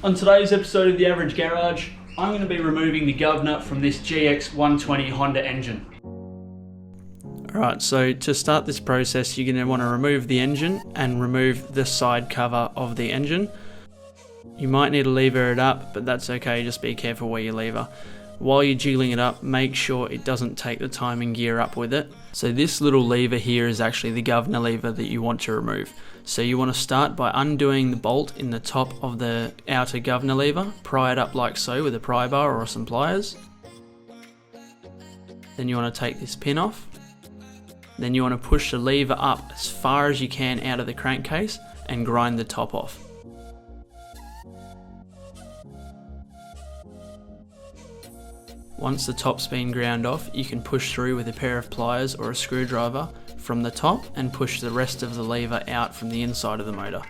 On today's episode of The Average Garage, I'm going to be removing the governor from this GX120 Honda engine. Alright, so to start this process, you're going to want to remove the engine and remove the side cover of the engine. You might need to lever it up, but that's okay, just be careful where you lever. While you're jiggling it up, make sure it doesn't take the timing gear up with it. So this little lever here is actually the governor lever that you want to remove. So you want to start by undoing the bolt in the top of the outer governor lever, pry it up like so with a pry bar or some pliers. Then you want to take this pin off. Then you want to push the lever up as far as you can out of the crankcase and grind the top off. Once the top's been ground off, you can push through with a pair of pliers or a screwdriver from the top and push the rest of the lever out from the inside of the motor.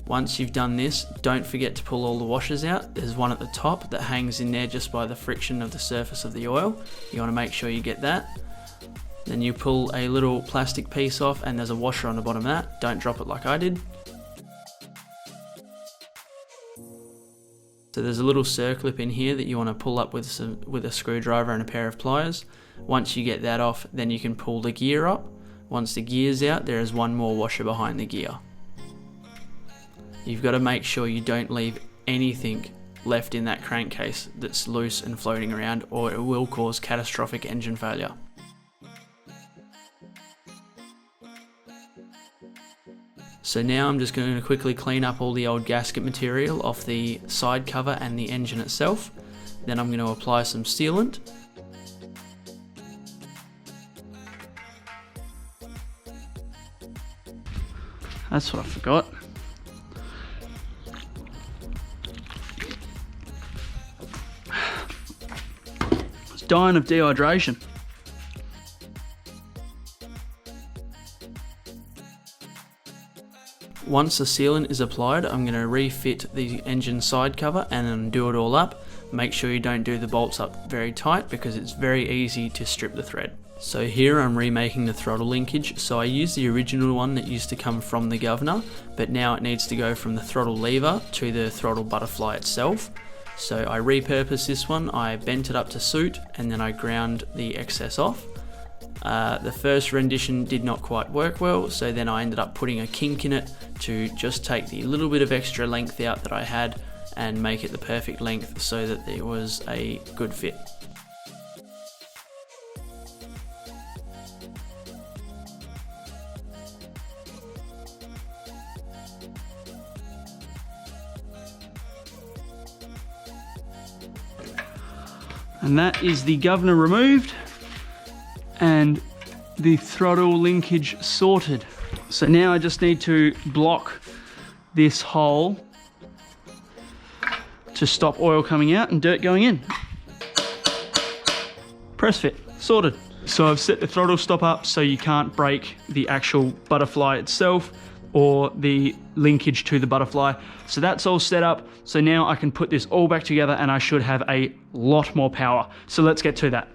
Once you've done this, don't forget to pull all the washers out. There's one at the top that hangs in there just by the friction of the surface of the oil. You want to make sure you get that. Then you pull a little plastic piece off and there's a washer on the bottom of that. Don't drop it like I did. So there's a little circlip in here that you want to pull up with a screwdriver and a pair of pliers. Once you get that off, then you can pull the gear up. Once the gear's out, there is one more washer behind the gear. You've got to make sure you don't leave anything left in that crankcase that's loose and floating around, or it will cause catastrophic engine failure. So now I'm just going to quickly clean up all the old gasket material off the side cover and the engine itself. Then I'm going to apply some sealant. That's what I forgot. I was dying of dehydration. Once the sealant is applied, I'm going to refit the engine side cover and then do it all up. Make sure you don't do the bolts up very tight because it's very easy to strip the thread. So here I'm remaking the throttle linkage. So I used the original one that used to come from the governor, but now it needs to go from the throttle lever to the throttle butterfly itself. So I repurposed this one, I bent it up to suit and then I ground the excess off. The first rendition did not quite work well, so then I ended up putting a kink in it to just take the little bit of extra length out that I had and make it the perfect length so that it was a good fit. And that is the governor removed and the throttle linkage sorted. So now I just need to block this hole to stop oil coming out and dirt going in. Press fit, sorted. So I've set the throttle stop up so you can't break the actual butterfly itself or the linkage to the butterfly. So that's all set up. So now I can put this all back together and I should have a lot more power. So let's get to that.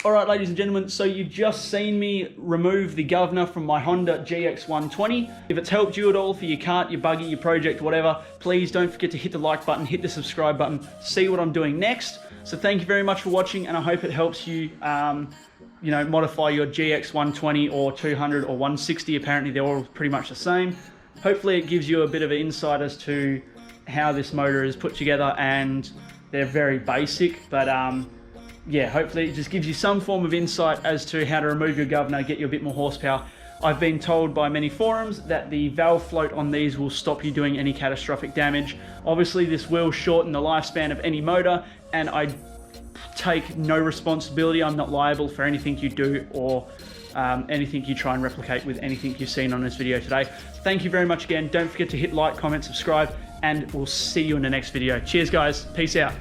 All right, ladies and gentlemen, so you've just seen me remove the governor from my Honda GX120. If it's helped you at all for your kart, your buggy, your project, whatever, please don't forget to hit the like button, hit the subscribe button, see what I'm doing next. So thank you very much for watching, and I hope it helps you, modify your GX120 or 200 or 160. Apparently they're all pretty much the same. Hopefully it gives you a bit of an insight as to how this motor is put together, and they're very basic, but yeah, hopefully it just gives you some form of insight as to how to remove your governor, get you a bit more horsepower. I've been told by many forums that the valve float on these will stop you doing any catastrophic damage. Obviously this will shorten the lifespan of any motor, and I take no responsibility. I'm not liable for anything you do or anything you try and replicate with anything you've seen on this video today. Thank you very much again. Don't forget to hit like, comment, subscribe, and we'll see you in the next video. Cheers guys, peace out.